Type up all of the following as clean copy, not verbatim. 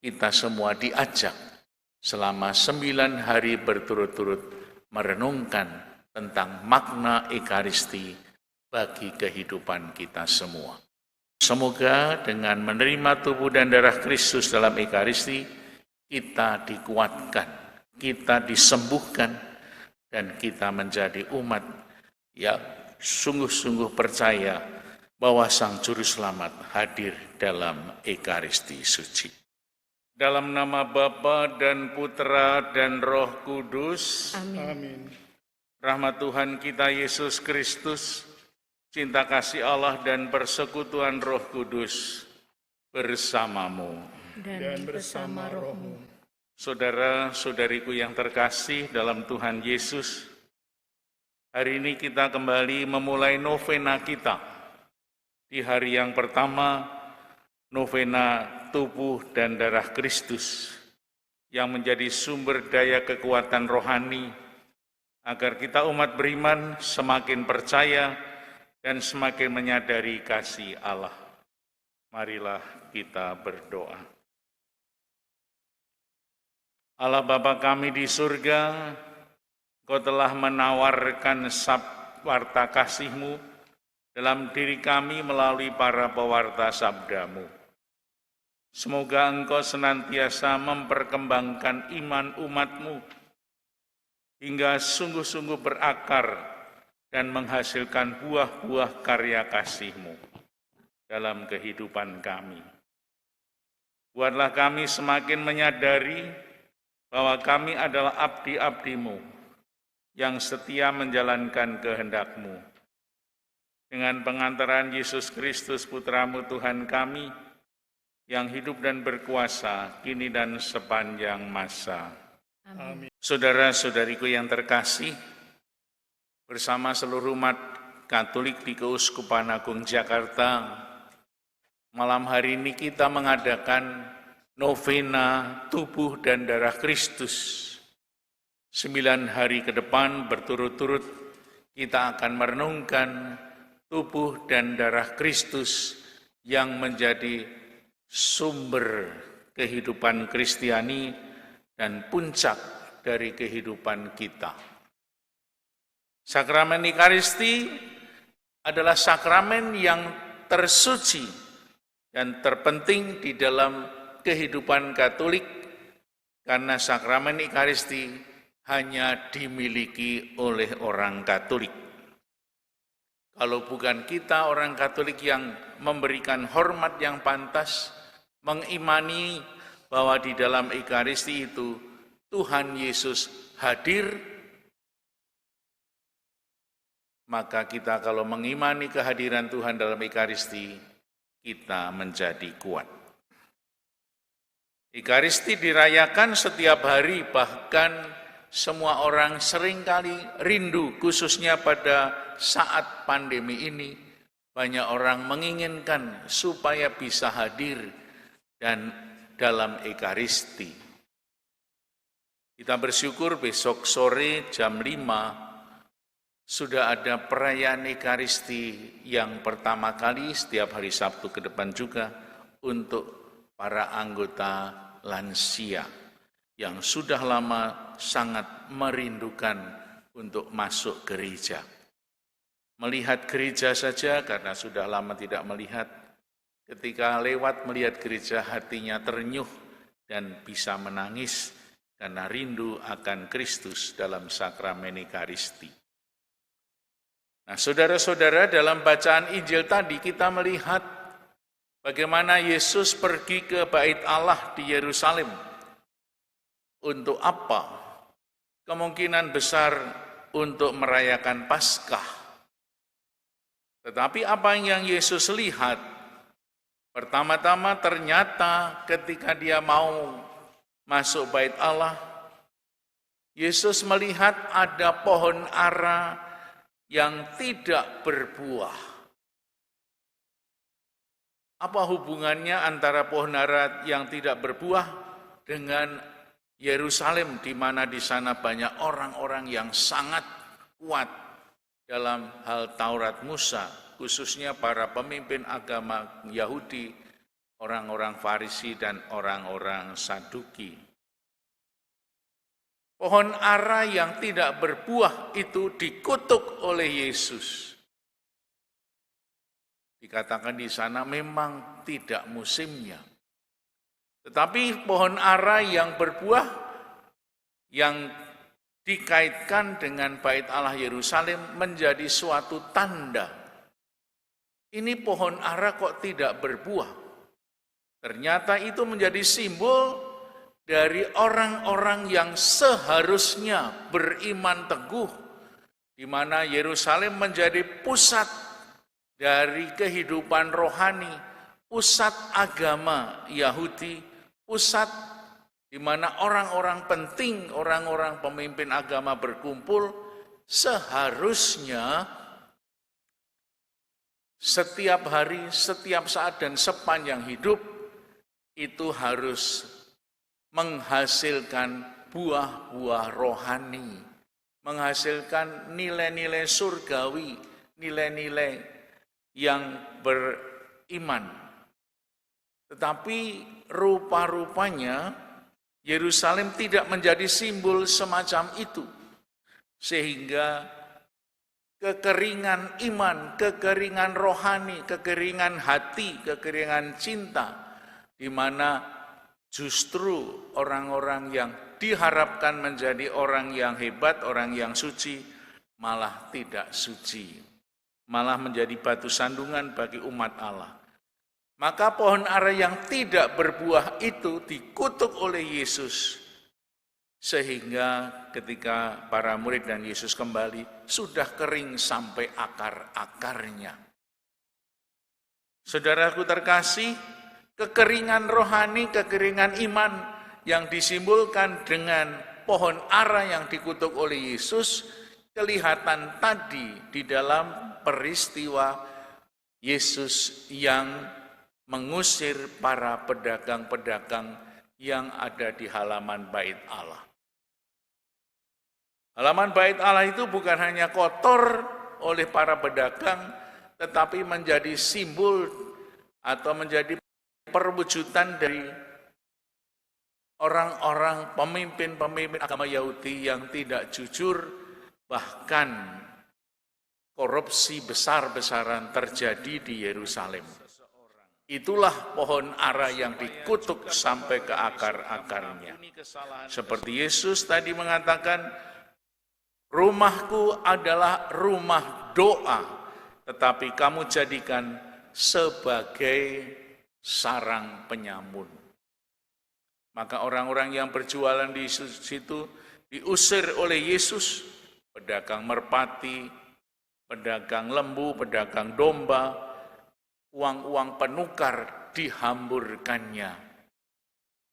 kita semua diajak selama 9 hari berturut-turut merenungkan tentang makna Ekaristi bagi kehidupan kita semua. Semoga dengan menerima tubuh dan darah Kristus dalam Ekaristi, kita dikuatkan, kita disembuhkan, dan kita menjadi umat yang sungguh-sungguh percaya bahwa Sang Juru Selamat hadir dalam Ekaristi suci. Dalam nama Bapa dan Putra dan Roh Kudus. Amin. Rahmat Tuhan kita Yesus Kristus, cinta kasih Allah dan persekutuan Roh Kudus bersamamu Dan bersama rohmu. Saudara-saudariku yang terkasih dalam Tuhan Yesus, hari ini kita kembali memulai novena kita. Di hari yang pertama, novena tubuh dan darah Kristus yang menjadi sumber daya kekuatan rohani agar kita umat beriman semakin percaya dan semakin menyadari kasih Allah. Marilah kita berdoa. Allah Bapa kami di surga, Kau telah menawarkan warta kasih-Mu dalam diri kami melalui para pewarta sabda-Mu. Semoga Engkau senantiasa memperkembangkan iman umat-Mu hingga sungguh-sungguh berakar dan menghasilkan buah-buah karya kasih-Mu dalam kehidupan kami. Buatlah kami semakin menyadari bahwa kami adalah abdi-abdi-Mu yang setia menjalankan kehendak-Mu. Dengan pengantaran Yesus Kristus Putra-Mu Tuhan kami, yang hidup dan berkuasa kini dan sepanjang masa. Amin. Saudara-saudariku yang terkasih, bersama seluruh umat Katolik di Keuskupan Agung Jakarta, malam hari ini kita mengadakan novena tubuh dan darah Kristus. 9 hari ke depan berturut-turut kita akan merenungkan tubuh dan darah Kristus yang menjadi sumber kehidupan Kristiani dan puncak dari kehidupan kita. Sakramen Ekaristi adalah sakramen yang tersuci dan terpenting di dalam kehidupan Katolik, karena sakramen Ekaristi hanya dimiliki oleh orang Katolik. Kalau bukan kita orang Katolik yang memberikan hormat yang pantas, mengimani bahwa di dalam Ekaristi itu Tuhan Yesus hadir, maka kita kalau mengimani kehadiran Tuhan dalam Ekaristi, kita menjadi kuat. Ekaristi dirayakan setiap hari, bahkan semua orang seringkali rindu, khususnya pada saat pandemi ini. Banyak orang menginginkan supaya bisa hadir dan dalam Ekaristi. Kita bersyukur besok sore jam 5 sudah ada perayaan Ekaristi yang pertama kali setiap hari Sabtu ke depan juga untuk para anggota lansia yang sudah lama sangat merindukan untuk masuk gereja. Melihat gereja saja karena sudah lama tidak melihat, ketika lewat melihat gereja hatinya terenyuh dan bisa menangis karena rindu akan Kristus dalam sakramen Ekaristi. Nah, saudara-saudara, dalam bacaan Injil tadi kita melihat bagaimana Yesus pergi ke Bait Allah di Yerusalem. Untuk apa? Kemungkinan besar untuk merayakan Paskah. Tetapi apa yang Yesus lihat? Pertama-tama ternyata ketika dia mau masuk Bait Allah, Yesus melihat ada pohon ara yang tidak berbuah. Apa hubungannya antara pohon ara yang tidak berbuah dengan Yerusalem, di mana di sana banyak orang-orang yang sangat kuat dalam hal Taurat Musa, khususnya para pemimpin agama Yahudi, orang-orang Farisi dan orang-orang Saduki. Pohon ara yang tidak berbuah itu dikutuk oleh Yesus. Dikatakan di sana memang tidak musimnya. Tetapi pohon ara yang berbuah, yang dikaitkan dengan Bait Allah Yerusalem menjadi suatu tanda. Ini pohon ara kok tidak berbuah? Ternyata itu menjadi simbol dari orang-orang yang seharusnya beriman teguh, di mana Yerusalem menjadi pusat dari kehidupan rohani, pusat agama Yahudi, pusat di mana orang-orang penting, orang-orang pemimpin agama berkumpul. Seharusnya setiap hari, setiap saat, dan sepanjang hidup itu harus menghasilkan buah-buah rohani, menghasilkan nilai-nilai surgawi, nilai-nilai yang beriman. Tetapi rupa-rupanya Yerusalem tidak menjadi simbol semacam itu, sehingga kekeringan iman, kekeringan rohani, kekeringan hati, kekeringan cinta, di mana justru orang-orang yang diharapkan menjadi orang yang hebat, orang yang suci, malah tidak suci, malah menjadi batu sandungan bagi umat Allah. Maka pohon ara yang tidak berbuah itu dikutuk oleh Yesus, sehingga ketika para murid dan Yesus kembali, sudah kering sampai akar-akarnya. Saudaraku terkasih, kekeringan rohani, kekeringan iman yang disimbolkan dengan pohon ara yang dikutuk oleh Yesus kelihatan tadi di dalam peristiwa Yesus yang mengusir para pedagang-pedagang yang ada di halaman Bait Allah. Halaman Bait Allah itu bukan hanya kotor oleh para pedagang, tetapi menjadi simbol atau menjadi perwujudan dari orang-orang pemimpin-pemimpin agama Yahudi yang tidak jujur, bahkan korupsi besar-besaran terjadi di Yerusalem. Itulah pohon ara yang dikutuk sampai ke akar-akarnya. Seperti Yesus tadi mengatakan, rumahku adalah rumah doa, tetapi kamu jadikan sebagai sarang penyamun. Maka orang-orang yang berjualan di situ diusir oleh Yesus, pedagang merpati, pedagang lembu, pedagang domba, uang-uang penukar dihamburkannya.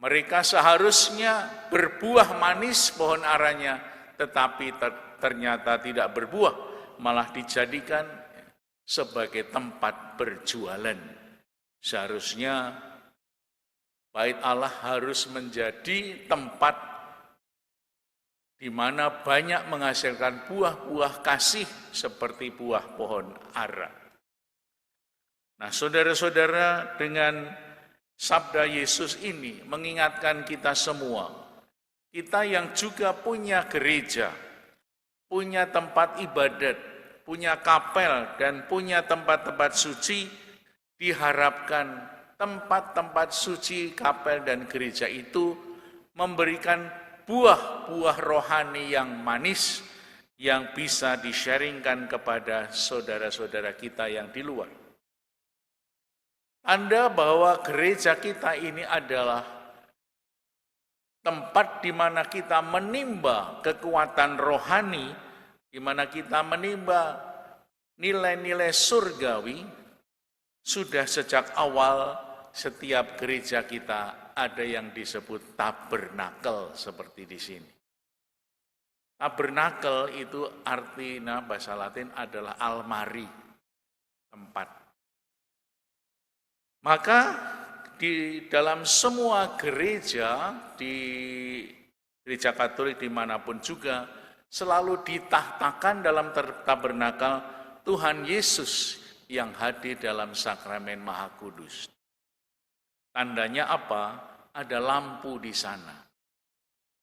Mereka seharusnya berbuah manis pohon aranya, tetapi ternyata tidak berbuah, malah dijadikan sebagai tempat berjualan. Seharusnya Bait Allah harus menjadi tempat di mana banyak menghasilkan buah-buah kasih seperti buah pohon ara. Nah, saudara-saudara, dengan sabda Yesus ini mengingatkan kita semua, kita yang juga punya gereja, punya tempat ibadat, punya kapel, dan punya tempat-tempat suci, diharapkan tempat-tempat suci, kapel, dan gereja itu memberikan buah-buah rohani yang manis yang bisa di-sharingkan kepada saudara-saudara kita yang di luar. Tanda bahwa gereja kita ini adalah tempat di mana kita menimba kekuatan rohani, di mana kita menimba nilai-nilai surgawi. Sudah sejak awal setiap gereja kita ada yang disebut tabernakel seperti di sini. Tabernakel itu artinya bahasa Latin adalah almari, tempat. Maka di dalam semua gereja, di gereja Katolik dimanapun juga, selalu ditahtakan dalam tabernakel Tuhan Yesus yang hadir dalam sakramen Maha Kudus. Tandanya apa? Ada lampu di sana.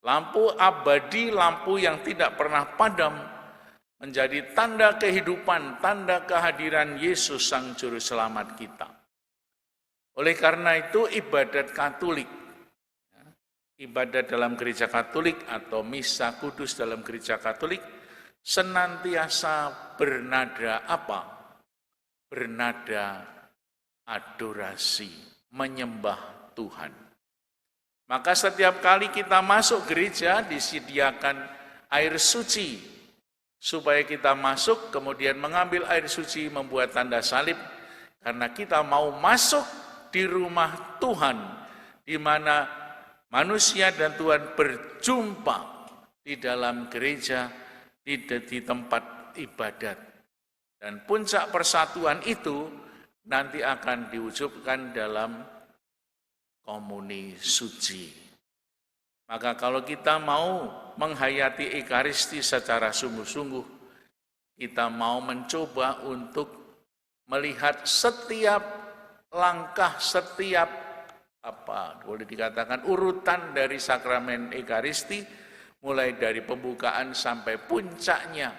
Lampu abadi, lampu yang tidak pernah padam, menjadi tanda kehidupan, tanda kehadiran Yesus Sang Juru Selamat kita. Oleh karena itu ibadat Katolik, ibadat dalam gereja Katolik atau misa kudus dalam gereja Katolik senantiasa bernada apa? Bernada adorasi, menyembah Tuhan. Maka setiap kali kita masuk gereja disediakan air suci, supaya kita masuk kemudian mengambil air suci membuat tanda salib, karena kita mau masuk di rumah Tuhan, di mana manusia dan Tuhan berjumpa di dalam gereja, di tempat ibadat. Dan puncak persatuan itu nanti akan diwujudkan dalam komuni suci. Maka kalau kita mau menghayati Ekaristi secara sungguh-sungguh, kita mau mencoba untuk melihat setiap langkah, setiap boleh dikatakan urutan dari sakramen Ekaristi, mulai dari pembukaan sampai puncaknya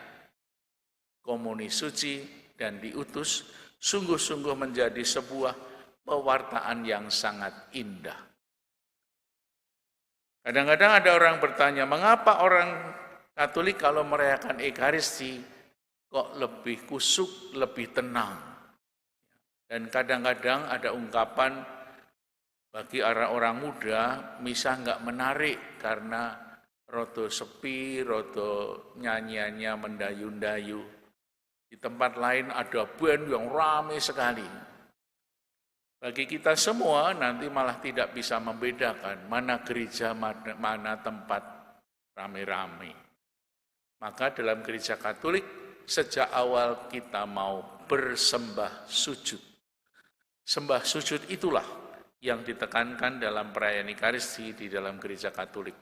komuni suci dan diutus, sungguh-sungguh menjadi sebuah pewartaan yang sangat indah. Kadang-kadang ada orang bertanya, mengapa orang Katolik kalau merayakan Ekaristi kok lebih kusuk, lebih tenang? Dan kadang-kadang ada ungkapan, bagi orang muda, misa enggak menarik karena rodo sepi, rodo nyanyiannya mendayu-dayu. Di tempat lain ada band yang ramai sekali. Bagi kita semua nanti malah tidak bisa membedakan mana gereja, mana tempat rame-rame. Maka dalam gereja Katolik sejak awal kita mau bersembah sujud. Sembah sujud itulah yang ditekankan dalam perayaan Ekaristi di dalam gereja Katolik.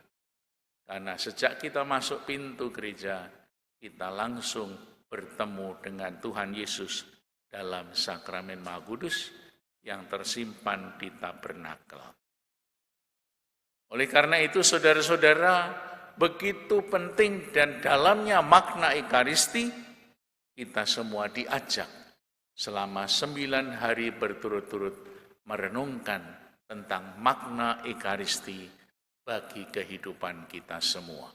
Karena sejak kita masuk pintu gereja, kita langsung bertemu dengan Tuhan Yesus dalam sakramen Maha Kudus yang tersimpan di tabernakel. Oleh karena itu, saudara-saudara, begitu penting dan dalamnya makna Ekaristi, kita semua diajak selama 9 hari berturut-turut merenungkan tentang makna Ekaristi bagi kehidupan kita semua.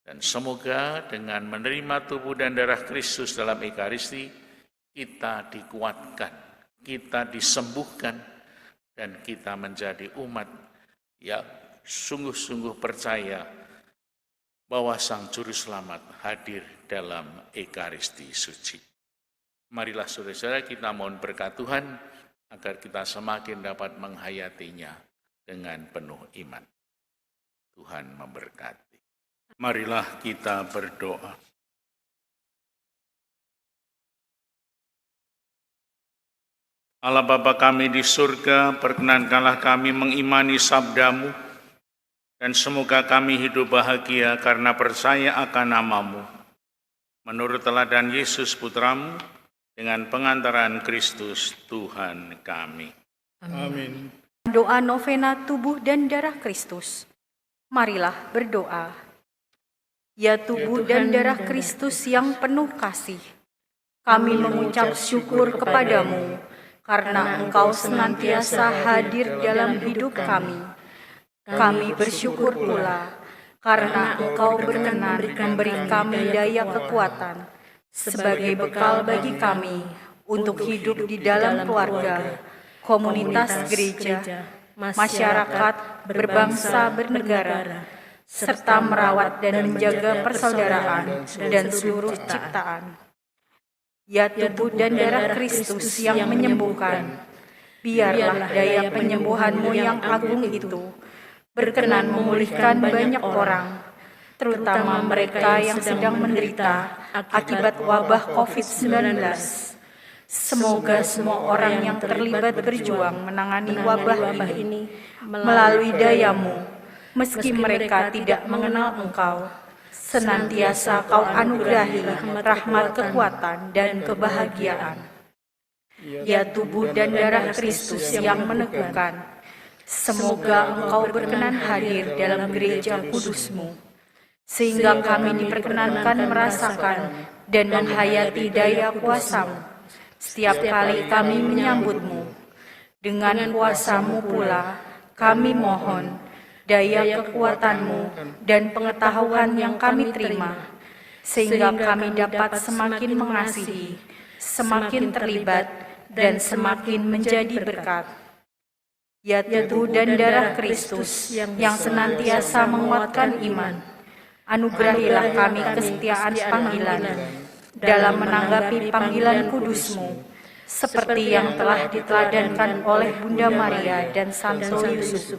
Dan semoga dengan menerima tubuh dan darah Kristus dalam Ekaristi, kita dikuatkan, kita disembuhkan, dan kita menjadi umat yang sungguh-sungguh percaya bahwa Sang Juru Selamat hadir dalam Ekaristi suci. Marilah saudara-saudara kita mohon berkat Tuhan agar kita semakin dapat menghayatinya dengan penuh iman. Tuhan memberkati. Marilah kita berdoa. Allah Bapa kami di surga, perkenankanlah kami mengimani sabda-Mu, dan semoga kami hidup bahagia karena percaya akan nama-Mu. Menurut teladan Yesus Putra-Mu, dengan pengantaran Kristus Tuhan kami. Amin. Doa novena tubuh dan darah Kristus. Marilah berdoa. Ya tubuh dan darah Kristus yang penuh kasih, kami mengucap syukur kepadamu, karena Engkau senantiasa hadir dalam hidup kami. Kami bersyukur pula, karena Engkau berkenan memberi kami daya kekuatan, sebagai bekal bagi kami untuk hidup di dalam keluarga, komunitas gereja, masyarakat, berbangsa, bernegara, serta merawat dan menjaga persaudaraan dan seluruh ciptaan. Ya tubuh dan darah Kristus yang menyembuhkan, biarlah daya penyembuhan-Mu yang agung itu berkenan memulihkan banyak orang, terutama mereka yang sedang menderita akibat wabah COVID-19. Semoga semua orang yang terlibat berjuang menangani wabah ini melalui daya-Mu, meski mereka tidak mengenal Engkau, senantiasa Kau anugerahi rahmat, kekuatan, dan kebahagiaan. ya tubuh dan darah Kristus yang meneguhkan. Semoga Engkau berkenan hadir dalam gereja kudus-Mu, sehingga kami diperkenankan merasakan dan menghayati daya kuasa-Mu setiap kali kami menyambut-Mu. Dengan kuasa-Mu pula kami mohon daya kekuatan-Mu dan pengetahuan yang kami terima, sehingga kami dapat semakin mengasihi, semakin terlibat, dan semakin menjadi berkat. Ya tubuh dan darah Kristus yang senantiasa menguatkan iman, anugerahilah kami kesetiaan panggilan dalam menanggapi panggilan kudus-Mu, seperti yang telah diteladankan oleh Bunda Maria dan Santo Yusuf,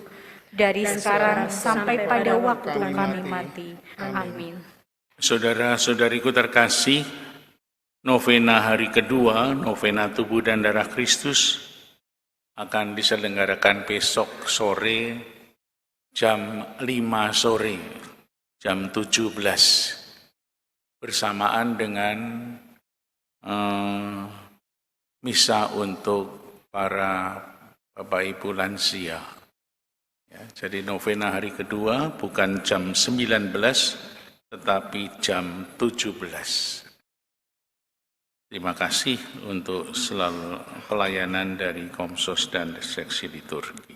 dari sekarang sampai pada waktu kami mati. Amin. Saudara-saudariku terkasih, novena hari kedua, novena tubuh dan darah Kristus, akan diselenggarakan besok sore jam 5 sore, jam 17, bersamaan dengan misa untuk para Bapak Ibu lansia. Ya, jadi novena hari kedua bukan jam 19, tetapi jam 17. Terima kasih untuk selalu pelayanan dari Komsos dan Seksi Liturgi.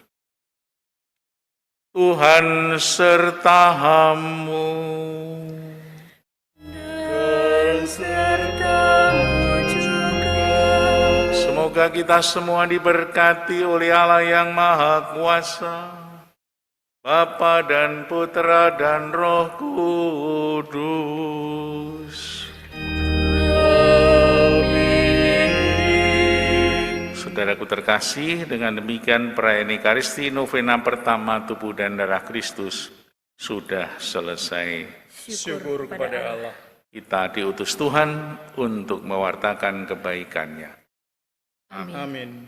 Tuhan sertamu. Dan sertamu juga. Semoga kita semua diberkati oleh Allah yang Maha Kuasa, Bapa dan Putra dan Roh Kudus. Saudaraku terkasih, dengan demikian perayaan Ekaristi novena pertama tubuh dan darah Kristus sudah selesai. Syukur kepada Allah. Kita diutus Tuhan untuk mewartakan kebaikan-Nya. Amin.